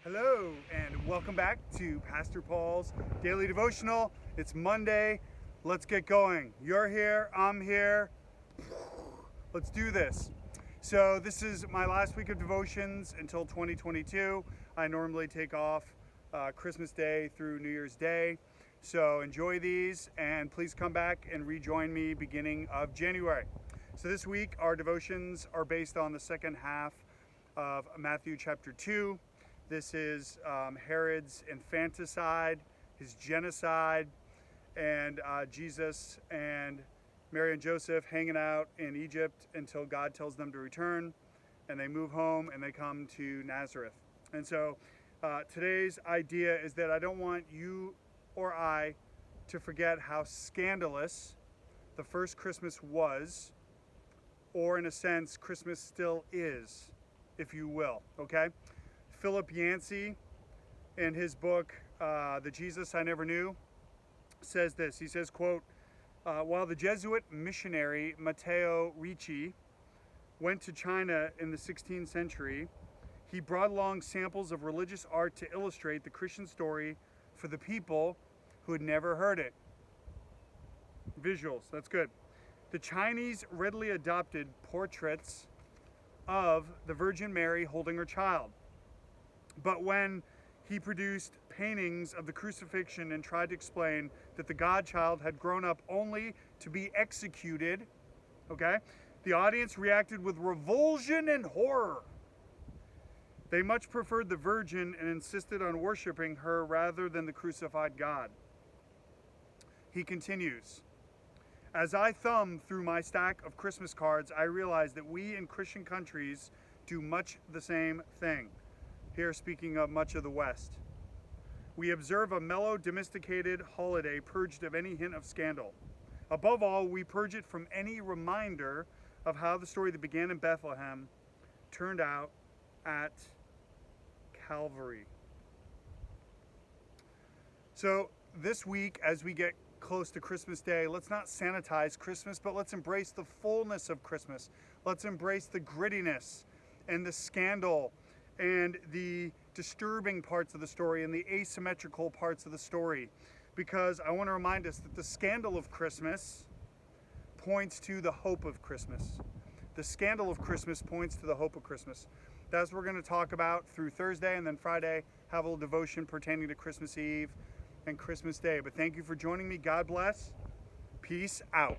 Hello, and welcome back to Pastor Paul's Daily Devotional. It's Monday. Let's get going. You're here, I'm here. Let's do this. So this is my last week of devotions until 2022. I normally take off Christmas Day through New Year's Day. So enjoy these, and please come back and rejoin me beginning of January. So this week our devotions are based on the second half of Matthew chapter 2. This is Herod's infanticide, his genocide, and Jesus and Mary and Joseph hanging out in Egypt until God tells them to return, and they move home and they come to Nazareth. And so today's idea is that I don't want you or I to forget how scandalous the first Christmas was, or in a sense, Christmas still is, if you will, okay? Philip Yancey, in his book, The Jesus I Never Knew, says this. He says, quote, while the Jesuit missionary Matteo Ricci went to China in the 16th century, he brought along samples of religious art to illustrate the Christian story for the people who had never heard it. Visuals, that's good. The Chinese readily adopted portraits of the Virgin Mary holding her child. But when he produced paintings of the crucifixion and tried to explain that the God-child had grown up only to be executed, okay, the audience reacted with revulsion and horror. They much preferred the Virgin and insisted on worshiping her rather than the crucified God. He continues, as I thumbed through my stack of Christmas cards, I realized that we in Christian countries do much the same thing. Here speaking of much of the West. We observe a mellow, domesticated holiday purged of any hint of scandal. Above all, we purge it from any reminder of how the story that began in Bethlehem turned out at Calvary. So this week, as we get close to Christmas Day, let's not sanitize Christmas, but let's embrace the fullness of Christmas. Let's embrace the grittiness and the scandal and the disturbing parts of the story and the asymmetrical parts of the story, because I want to remind us that the scandal of Christmas points to the hope of Christmas. The scandal of Christmas points to the hope of Christmas. That's what we're going to talk about through Thursday, and then Friday have a little devotion pertaining to Christmas Eve and Christmas Day. But thank you for joining me. God bless. Peace out.